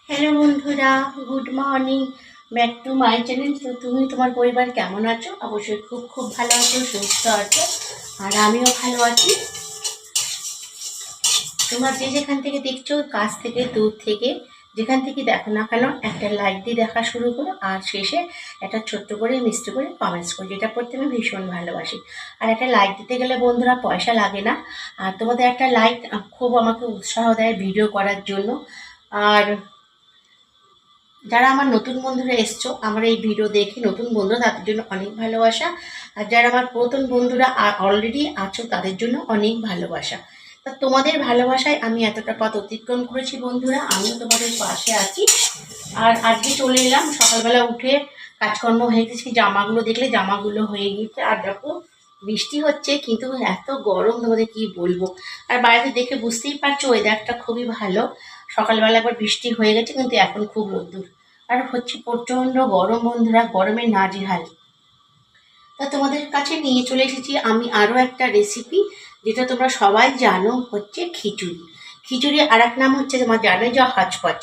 Hello বন্ধুরা, good morning, back to my channel. তো তুমি তোমার পরিবার কেমন আছো? অবশ্যই খুব খুব ভালো আছো, সুস্থ আছো, আর আমিও ভালো আছি। তোমরা যে যেখান থেকে দেখছো, কাছ থেকে দূর থেকে যেখান থেকে দেখো না কেন, একটা লাইক দিয়ে দেখা শুরু করো, আর শেষে একটা ছোট্ট করে মিষ্টি করে কমেন্টস করো, যেটা পড়তে আমি ভীষণ ভালোবাসি। আর একটা লাইক দিতে গেলে বন্ধুরা পয়সা লাগে না, আর তোমাদের একটা লাইক খুব আমাকে উৎসাহ দেয় ভিডিও করার জন্য। আর যারা আমার নতুন বন্ধুরা এসছো আমার এই ভিডিও দেখে, নতুন বন্ধুরা, তাদের জন্য অনেক ভালোবাসা। আর যারা আমার পুরাতন বন্ধুরা অলরেডি আছো, তাদের জন্য অনেক ভালোবাসা। তা তোমাদের ভালোবাসায় আমি এতটা পথ অতিক্রম করেছি বন্ধুরা, আমিও তোমাদের পাশে আছি। আর আজকে চলে এলাম সকালবেলা উঠে, কাজকর্ম হয়ে গেছে, জামাগুলো দেখলে জামাগুলো হয়ে গেছে। আর দেখো বৃষ্টি হচ্ছে, কিন্তু এত গরম তোমাদের কি বলবো। আর বাইরে দেখে বুঝতেই পারছো ওয়েদারটা খুবই ভালো। সকালবেলা একবার বৃষ্টি হয়ে গেছে, কিন্তু এখন খুব রোদ্দুর। আর হচ্ছে প্রচণ্ড গরম বন্ধুরা, গরমে নাজেহাল। তা তোমাদের কাছে নিয়ে চলে এসেছি আমি আরও একটা রেসিপি, যেটা তোমরা সবাই জানো, হচ্ছে খিচুড়ি। খিচুড়ি আর এক নাম হচ্ছে, তোমার জানোই, যা হচপচ।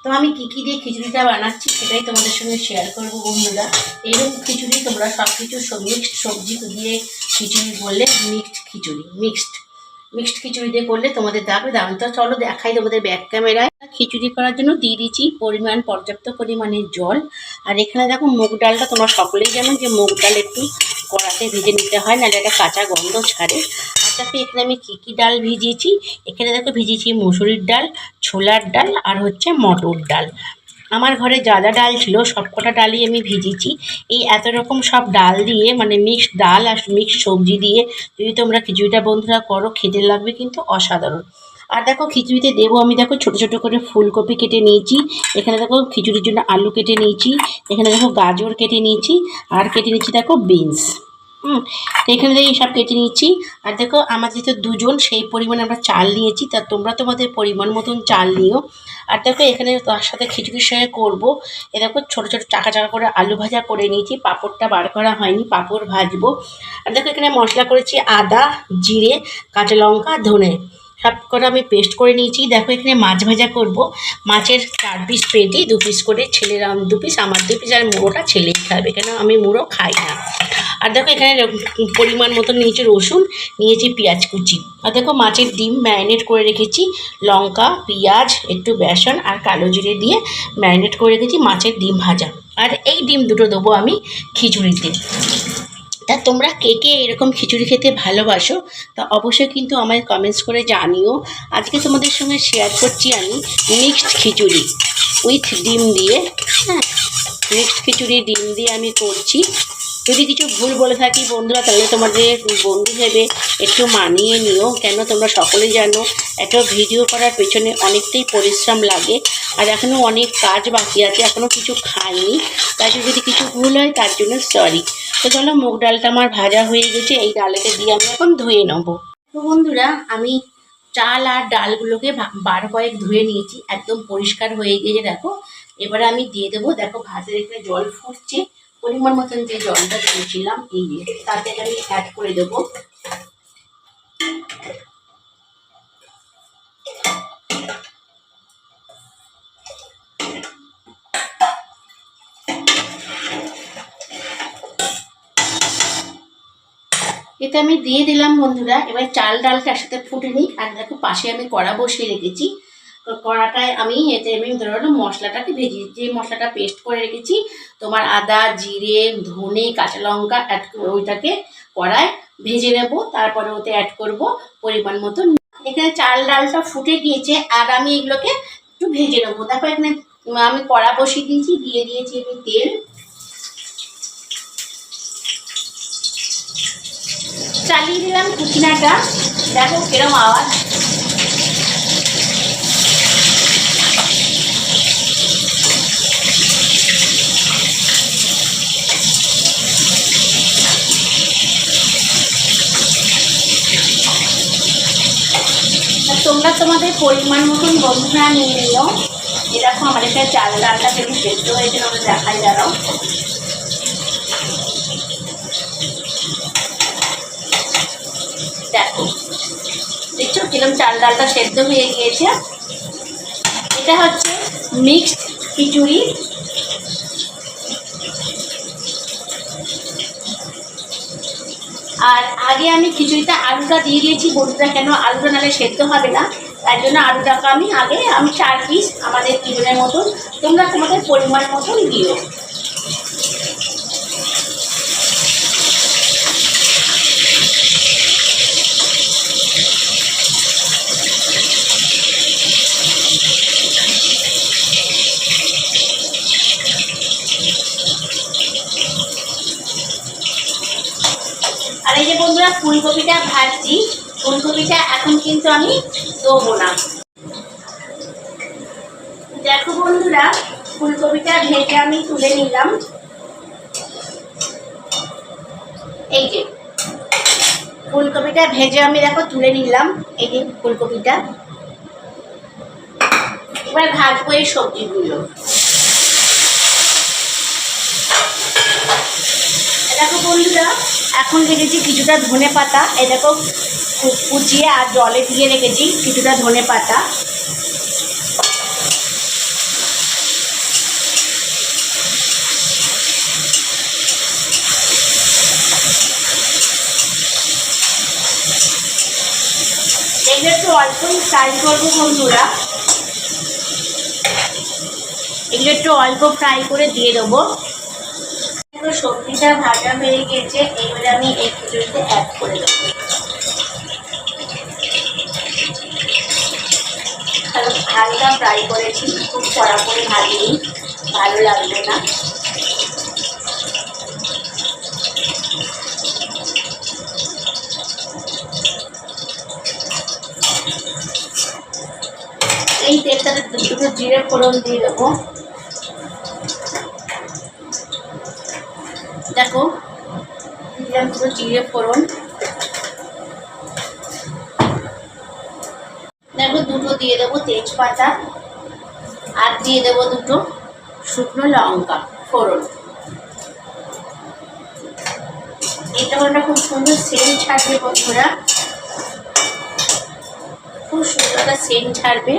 তো আমি কী কী দিয়ে খিচুড়িটা বানাচ্ছি সেটাই তোমাদের সঙ্গে শেয়ার করবো বন্ধুরা। এরকম খিচুড়ি তোমরা সব কিছু মিক্সড সবজি দিয়ে খিচুড়ি বললে মিক্সড খিচুড়ি দিয়ে করলে তোমাদের দাবে দাম। তো চলো দেখাই তোমাদের ব্যাক ক্যামেরায়। খিচুড়ি করার জন্য দিয়ে দিচ্ছি পর্যাপ্ত পরিমাণে জল। আর এখানে দেখো মুগ ডালটা, তোমরা সকলেই জানো যে মুগ ডাল একটু কড়াতে ভেজে নিতে হয়, নাহলে একটা কাঁচা গন্ধ ছাড়ে। আর দেখো এখানে আমি কী কী ডাল ভিজিয়েছি। এখানে দেখো ভিজিয়েছি মুসুরির ডাল, ছোলার ডাল, আর হচ্ছে মটর ডাল। আমার ঘরে যা যা ডাল ছিল সবকটা ডালই আমি ভিজিয়েছি। এই এত রকম সব ডাল দিয়ে, মানে মিক্সড ডাল আর মিক্সড সবজি দিয়ে যদি তোমরা খিচুড়িটা বন্ধুরা করো, খেতে লাগবে কিন্তু অসাধারণ। আর দেখো খিচুড়িতে দেবো আমি, দেখো ছোটো ছোটো করে ফুলকপি কেটে নিয়েছি। এখানে দেখো খিচুড়ির জন্য আলু কেটে নিয়েছি। এখানে দেখো গাজর কেটে নিয়েছি। আর কেটে নিচ্ছি দেখো বিনস। তো এখানে দেখি সব কেটে নিচ্ছি। আর দেখো আমার যেহেতু দুজন, সেই পরিমাণে আমরা চাল নিয়েছি, তা তোমরা তোমাদের পরিমাণ মতন চাল নিও। আর দেখো এখানে তার সাথে খিচুড়ির সঙ্গে করবো, এ দেখো ছোটো ছোটো চাকা চাকা করে আলু ভাজা করে নিয়েছি। পাঁপড়টা বার করা হয়নি, পাঁপড় ভাজবো। আর দেখো এখানে মশলা করেছি আদা, জিরে, কাঁচা লঙ্কা, ধনে, সব করে আমি পেস্ট করে নিয়েছি। দেখো এখানে মাছ ভাজা করব। মাছের 4 পিস পেটি, 2 পিস করে, ছেলের 2 পিস, আমার 2 পিস, আর মুড়োটা ছেলেই খাবে, কেন আমি মুড়ো খাই না। আর দেখো এখানে পরিমাণ মতো নিয়েছি রসুন, নিয়েছি পেঁয়াজ কুচি। আর দেখো মাছের ডিম ম্যারিনেট করে রেখেছি, লঙ্কা, পেঁয়াজ, একটু বেসন আর কালো জিরে দিয়ে ম্যারিনেট করে রেখেছি মাছের ডিম ভাজা। আর এই ডিম দুটো দেবো আমি খিচুড়িতে। তা তোমরা কে কে এরকম খিচুড়ি খেতে ভালোবাসো, তা অবশ্যই কিন্তু আমায় কমেন্টস করে জানিও। আজকে তোমাদের সঙ্গে শেয়ার করছি আমি মিক্সড খিচুড়ি উইথ ডিম দিয়ে। হ্যাঁ, মিক্সড খিচুড়ি ডিম দিয়ে আমি করছি। যদি কিছু ভুল বলে থাকি বন্ধুরা, তাহলে তোমাদের বন্ধু ভেবে একটু মানিয়ে নিও, কেন তোমরা সকলেই জানো একটা ভিডিও করার পেছনে অনেকটাই পরিশ্রম লাগে। আর এখনও অনেক কাজ বাকি আছে, এখনও কিছু খাইনি, তাই যদি কিছু ভুল হয় তার জন্য সরি। তো চলো, মুগ ডালটা আমার ভাজা হয়ে গেছে, এই ডালেতে দিয়ে আমি এখন ধুয়ে নেবো। তো বন্ধুরা আমি চাল আর ডালগুলোকে বার কয়েক ধুয়ে নিয়েছি, একদম পরিষ্কার হয়ে গিয়েছে। দেখো এবারে আমি দিয়ে দেবো, দেখো ভাতের এখানে জল ফুটছে, পরিমাণ মতন যে জলটা দিয়েছিলাম এই যে তাতে আমি অ্যাড করে দেবো। এটা আমি দিয়ে দিলাম বন্ধুরা। এবার চাল ডালটা একসাথে ফুটে নিই। আর দেখো পাশে আমি কড়া বসিয়ে রেখেছি, কড়াটায় আমি ধরো মশলাটাকে ভেজে, যে মশলাটা পেস্ট করে রেখেছি, তোমার আদা, জিরে, ধনে, কাঁচা লঙ্কা অ্যাড করে ওইটাকে কড়ায় ভেজে নেব। তারপরে ওতে অ্যাড করব পরিমাণ মতো। এখানে চাল ডালটা ফুটে গিয়েছে, আর আমি এগুলোকে একটু ভেজে নেবো। দেখো এখানে আমি কড়া বসিয়ে দিয়েছি, দিয়ে দিয়েছি আমি তেল, চালিয়ে দিলাম কুচিনাটা। দেখো কিরম আওয়াজ। তোমরা তোমাদের পরিমাণ মতন বন্ধুরা নিয়ে নিও। এরকম আমার এখানে চাল ডালটা একটু সেদ্ধ হয়েছে, আমরা দেখাই দাঁড়াও। দেখো দেখছো কিরম চাল ডালটা সেদ্ধ হয়ে গিয়েছে। এটা হচ্ছে মিক্সড খিচুড়ি। আর আগে আমি খিচুড়িতে আলুটা দিয়ে দিয়েছি বন্ধুরা, কেন আলুটা নাহলে সেদ্ধ হবে না, তার জন্য আলুটাকে আমি 4 পিস আমাদের দুজনের মতন, তোমরা তোমাদের পরিমাণ মতন দিও। আর এই যে বন্ধুরা ফুলকপিটা ভাজছি, ফুলকপিটা এখন কিন্তু আমি দেবো না। দেখো বন্ধুরা ফুলকপিটা ভেজে আমি তুলে নিলাম। এই যে ফুলকপিটা ভেজে আমি দেখো তুলে নিলাম, এই যে ফুলকপিটা। এবার ভাজবো এই সবজিগুলো। দেখো বন্ধুরা এখন রেখেছি কিছুটা ধনে পাতা, এই দেখো কুচিয়ে আর জলে দিয়ে রেখেছি কিছুটা ধনে পাতা। এগুলো একটু অল্পই ফ্রাই করবো বন্ধুরা, এগুলো একটু অল্প ফ্রাই করে দিয়ে দেবো। সবজিটা ভাজা হয়ে গেছে, এবারে আমি এই খিচুড়িতে অ্যাড করে দেবো। হালকা ফ্রাই করেছি, খুব কড়া করে ভাজিনি, ভালো লাগবে না। এই তেলটাতে দুটো জিরে ফোড়ন দিয়ে দেবো। দেখো দিলাম দুটো জিরে ফোড়ন, দেখো দুটো দিয়ে দেবো তেজপাতা, আর দিয়ে দেবো দুটো শুকনো লঙ্কা ফোড়ন। এটা ওটা খুব সুন্দর সেন্ট ছাড়বে বন্ধুরা, খুব সুন্দর একটা সেন্ট ছাড়বে।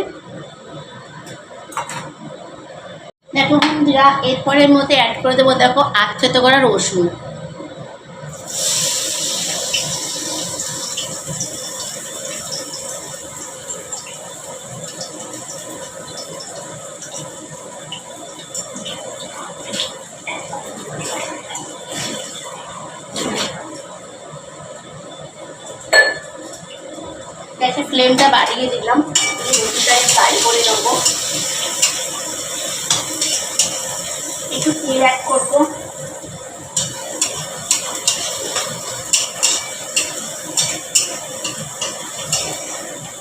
দেখো বন্ধুরা এরপরের মধ্যে অ্যাড করে দেবো দেখো আধ করা রসুন। দেখো ফ্লেমটা বাড়িয়ে দিলাম, রসুনটাকে ফ্রাই করে নেবো। একটু তেল অ্যাড করবো।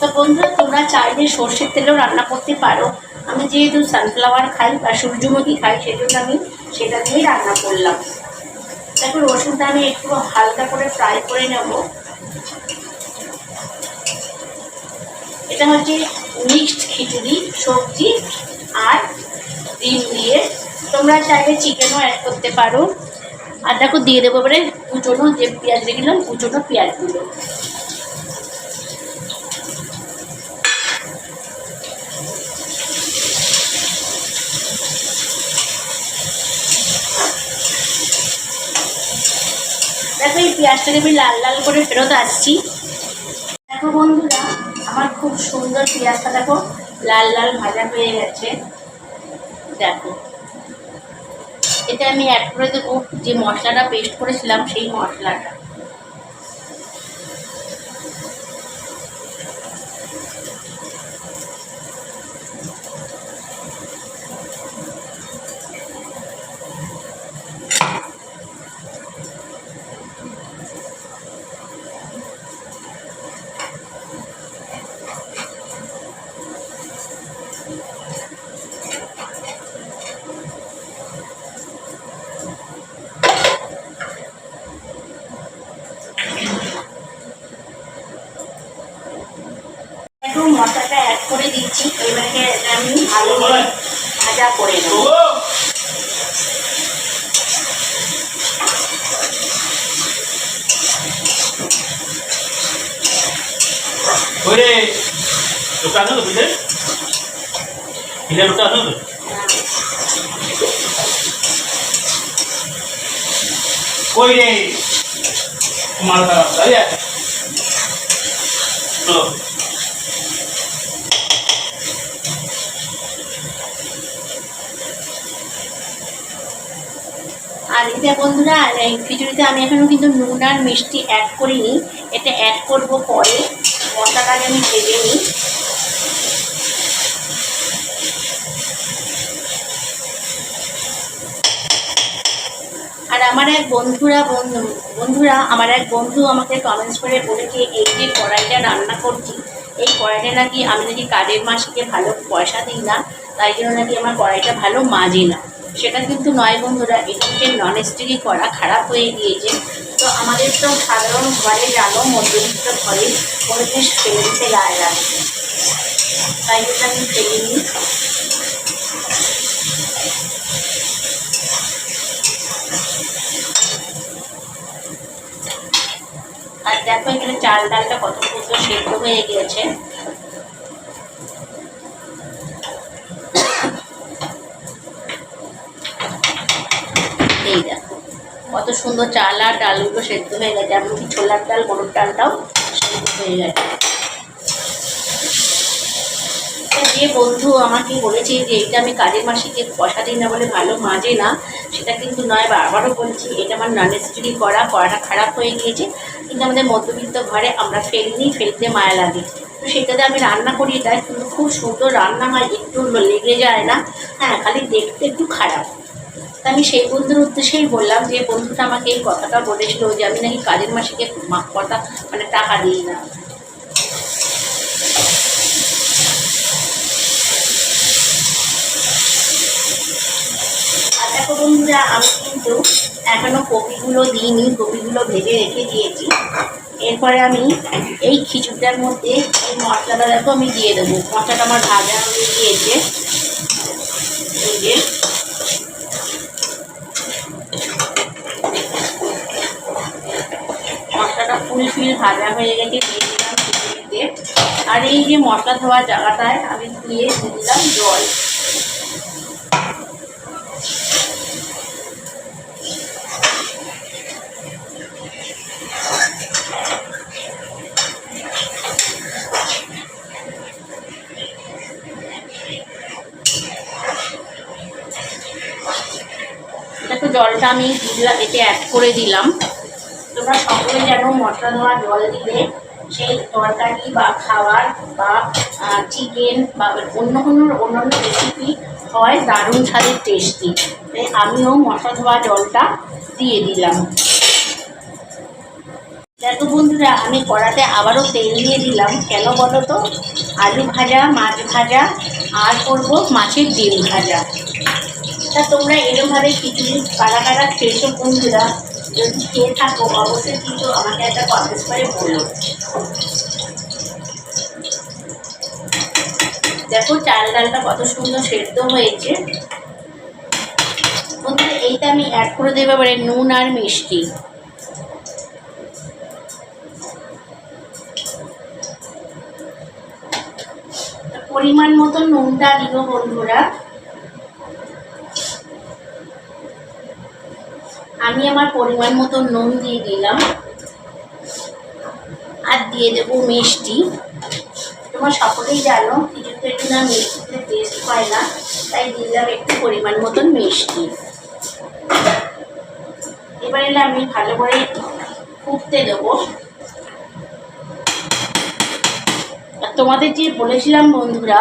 তো বন্ধুরা তোমরা চাইলে সর্ষের তেলেও রান্না করতে পারো, আমি যেহেতু সানফ্লাওয়ার খাই বা সূর্যমুখী খাই সেজন্য আমি সেটা দিয়েই রান্না করলাম। দেখো রসুনটা আমি একটু হালকা করে ফ্রাই করে নেব। এটা হচ্ছে মিক্সড খিচুড়ি, সবজি আর ডিম দিয়ে, তোমরা চাইলে চিকেনও অ্যাড করতে পারো। আর দেখো দিয়ে দেবো এবারে কুচনো যে পেঁয়াজ রেখেছিলাম, কুচনো পেঁয়াজগুলো। দেখো এই পেঁয়াজটাকে আমি লাল লাল করে ফেরত আসছি। দেখো বন্ধুরা আমার খুব সুন্দর পেঁয়াজটা দেখো লাল লাল ভাজা হয়ে গেছে। দেখো এটা আমি অ্যাড করে দেবো যে মশলাটা পেস্ট করেছিলাম সেই মশলাটা। একটু মশলাটা অ্যাড করে দিচ্ছি, এবারে আমি ভালো করে ভাজা করে নেব। কই রে মালটা আইয়া চলো আর এটা বন্ধুরা এই খিচুড়িতে আমি এখনো কিন্তু নুন আর মিষ্টি অ্যাড করিনি, এটা অ্যাড করব পরে। মশলাটাকে আমি ভেজে নিই। আর আমার এক বন্ধুরা আমার এক বন্ধু আমাকে কমেন্টস করে বলেছে এই যে কড়াইটা রান্না করছি, এই কড়াইটা নাকি আমি নাকি কাজের মাসিকে ভালো পয়সা দিই না, তাই জন্য নাকি আমার কড়াইটা ভালো মাজে না। সেটা কিন্তু নয় বন্ধুরা, এটা হচ্ছে ননস্টিকই কড়া, খারাপ হয়ে গিয়েছে। তো আমাদের তো সাধারণ ঘরে জানো, মধ্যবিত্ত ঘরে কোনো জিনিস ফেলে দিতে গায়ে লাগে, তাই জন্য আমি ফেলে নিই। আর দেখো এখানে চাল ডালটা কত সুন্দর সেদ্ধ হয়ে গিয়েছে। এই দেখো কত সুন্দর চাল আর ডালগুলো সেদ্ধ হয়ে গেছে, এমনকি ছোলার ডাল গরুর ডালটাও সেদ্ধ হয়ে গেছে। যে বন্ধু আমাকে বলেছে যে এটা আমি কাজের মাসিকে পয়সা দিই না বলে ভালো মাজে না, সেটা কিন্তু নয়। আবারও বলছি, এটা আমার ননস্টিকি কড়াটা খারাপ হয়ে গিয়েছে, কিন্তু আমাদের মধ্যবিত্ত ঘরে আমরা ফেলনি, ফেলতে মায়া লাগে। তো সেটাতে আমি রান্না করি, তাই কিন্তু খুব সুন্দর রান্না হয়, একটু লেগে যায় না। হ্যাঁ, খালি দেখতে একটু খারাপ। তা আমি সেই বন্ধুর উদ্দেশ্যেই বললাম, যে বন্ধুটা আমাকে এই কথাটা বলেছিল যে আমি নাকি কাজের মাসিকে কথা মানে টাকা দিই না। আর দেখো বন্ধুরা, আমি কিন্তু এখনো কপিগুলো দিইনি, কপিগুলো ভেজে রেখে দিয়েছি। এরপরে আমি এই খিচুড়িটার মধ্যে এই মশলাটা দেখো আমি দিয়ে দেবো। মশলাটা আমার ভাজা হয়ে গিয়েছে, এই যে মশলাটা ফুল ভাজা হয়ে গেছে, দিয়ে দিলাম খিচুড়িতে। আর এই যে মশলা ধোয়ার জায়গাটায় আমি দিয়ে দিলাম জল। দেখো জলটা আমি এতে অ্যাড করে দিলাম। তোমরা সকলে জানো মশলা ধোয়া জল দিলে সেই তরকারি বা খাবার বা চিকেন বা অন্যান্য রেসিপি হয় দারুণ স্বাদের টেস্টি। তাই আমিও মশলা ধোয়া জলটা দিয়ে দিলাম। দেখো বন্ধুরা, আমি কড়াতে আবারও তেল দিয়ে দিলাম। কেন বলো তো? আলু ভাজা, মাছ ভাজা আর করবো মাছের ডিম ভাজা। তা তোমরা এরকমভাবে খিচুড়ি কারা কারা খেয়েছো বন্ধুরা? যদি খেয়ে থাকো অবশ্যই কিন্তু আমাকে একটা কমেন্টস করে বলো। দেখো চাল ডালটা কত সুন্দর সেদ্ধ হয়েছে বন্ধুরা। এইটা আমি অ্যাড করে দেবো এবারে নুন আর মিষ্টি। পরিমাণ মতো নুনটা দিব বন্ধুরা। আমি আমার পরিমাণ মতো নুন দিয়ে দিলাম, আর দিয়ে দেবো মিষ্টি। তোমরা সকলেই জানো খিচুড়িতে একটু না মিষ্টিতে টেস্ট হয় না, তাই দিলাম একটু পরিমাণ মতন মিষ্টি। এবার এলে আমি ভালো করে ফুটতে দেবো। আর তোমাদের যে বলেছিলাম বন্ধুরা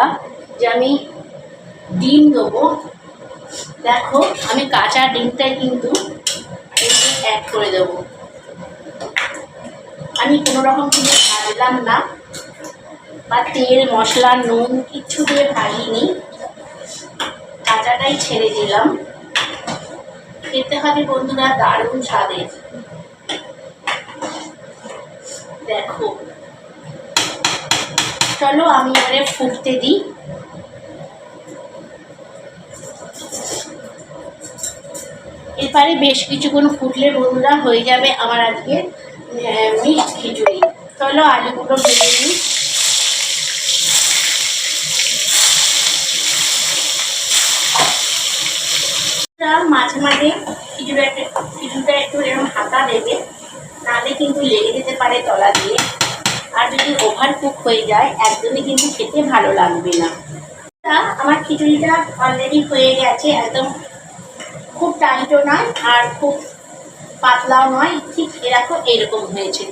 যে আমি ডিম দেবো, দেখো আমি কাঁচা ডিমটাই কিন্তু অ্যাড করে দেবো। আমি কোনো রকম কিছু ভাজলাম না, বা তেল মশলা নুন কিচ্ছু দিয়ে ভাজিনি, কাঁচাটাই ছেড়ে দিলাম। খেতে হবে বন্ধুরা দারুণ স্বাদের। দেখো চলো আমি এবারে ফুটতে দিই। এরপরে বেশ কিছুক্ষণ ফুটলে বন্ধুরা হয়ে যাবে আমার আজকে মিক্সড খিচুড়ি। চলো আলুগুলো ভেজে নিই। মাঝে মাঝে কিছুটা একটু এরকম হাতা দেবে, নাহলে কিন্তু লেগে যেতে পারে তলা দিয়ে। আর যদি ওভার কুক হয়ে যায় একদমই কিন্তু খেতে ভালো লাগবে না। আমার খিচুড়িটা অলরেডি হয়ে গেছে, একদম খুব টাইটও নয় আর খুব পাতলাও নয়, ঠিক এরকম হয়েছে।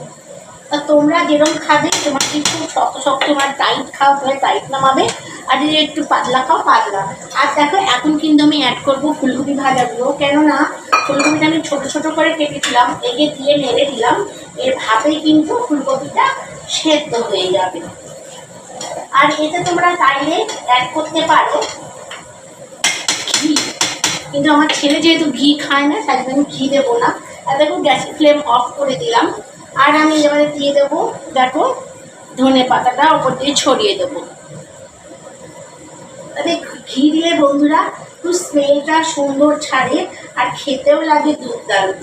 তা তোমরা যেরকম খাবে, তোমার যদি খুব শক্ত শক্ত তোমার টাইট খাও তাহলে টাইট নামাবে, আর যদি একটু পাতলা খাও পাতলা। আর দেখো এখন কিন্তু আমি অ্যাড করবো ফুলকপি ভাজাগুলো, কেননা ফুলকপিটা আমি ছোটো ছোটো করে কেটেছিলাম, এগে দিয়ে নেড়ে দিলাম, এর ভাবেই কিন্তু ফুলকপিটা সেদ্ধ হয়ে যাবে। আর এতে তোমরা চাইলে অ্যাড করতে পারো ঘি, কিন্তু আমার ছেলে যেহেতু ঘি খায় না তাই জন্য ঘি দেবো না। আর দেখো গ্যাসের ফ্লেম অফ করে দিলাম। আর আমি এবারে দিয়ে দেবো, দেখো ধনে পাতাটা ওপর দিয়ে ছড়িয়ে দেবো। তবে ঘি দিলে বন্ধুরা একটু স্মেলটা সুন্দর ছাড়ে আর খেতেও লাগে দুর্দান্ত।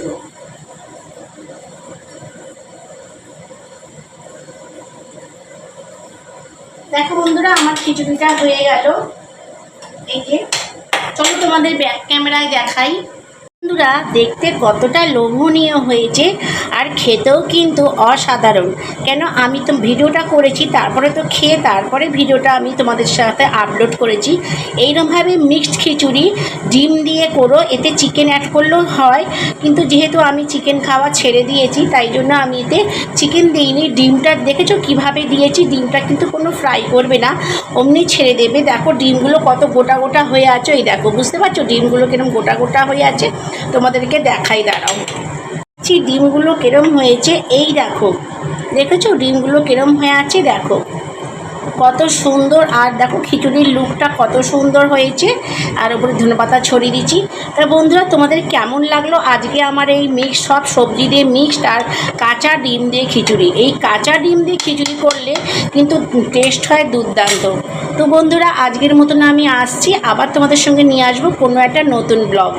দেখো বন্ধুরা আমার খিচুড়িটা হয়ে গেল। এই যে চলো তোমাদের ব্যাক ক্যামেরায় দেখাই। বন্ধুরা দেখতে কতটা লোভনীয় হয়েছে আর খেতেও কিন্তু অসাধারণ। কেন আমি তো ভিডিওটা করেছি, তারপরে তো খেয়ে তারপরে ভিডিওটা আমি তোমাদের সাথে আপলোড করেছি। এইরকমভাবে মিক্সড খিচুড়ি ডিম দিয়ে করো, এতে চিকেন অ্যাড করলেও হয়, কিন্তু যেহেতু আমি চিকেন খাওয়া ছেড়ে দিয়েছি তাই জন্য আমি এতে চিকেন দিইনি। ডিমটা দেখেছো কিভাবে দিয়েছি, ডিমটা কিন্তু কোনো ফ্রাই করবে না, অমনি ছেড়ে দেবে। দেখো ডিমগুলো কত গোটা গোটা হয়ে আছে, এই দেখো বুঝতে পারছো ডিমগুলো কিরম গোটা গোটা হয়ে আছে, তোমাদেরকে দেখাই দাঁড়াও। ডিমগুলো কিরম হয়েছে এই দেখো, দেখেছো ডিমগুলো কিরম হয়ে আছে, দেখো কত সুন্দর। আর দেখো খিচুড়ির লুকটা কত সুন্দর হয়েছে, আর উপরে ধনেপাতা ছড়িয়ে দিচ্ছি। তা বন্ধুরা তোমাদের কেমন লাগলো আজকে আমার এই মিক্স সব সবজি দিয়ে মিক্সড আর কাঁচা ডিম দিয়ে খিচুড়ি? এই কাঁচা ডিম দিয়ে খিচুড়ি করলে কিন্তু টেস্ট হয় দুর্দান্ত। তো বন্ধুরা আজকের মতন আমি আসছি, আবার তোমাদের সঙ্গে নিয়ে আসবো কোনো একটা নতুন ব্লগ।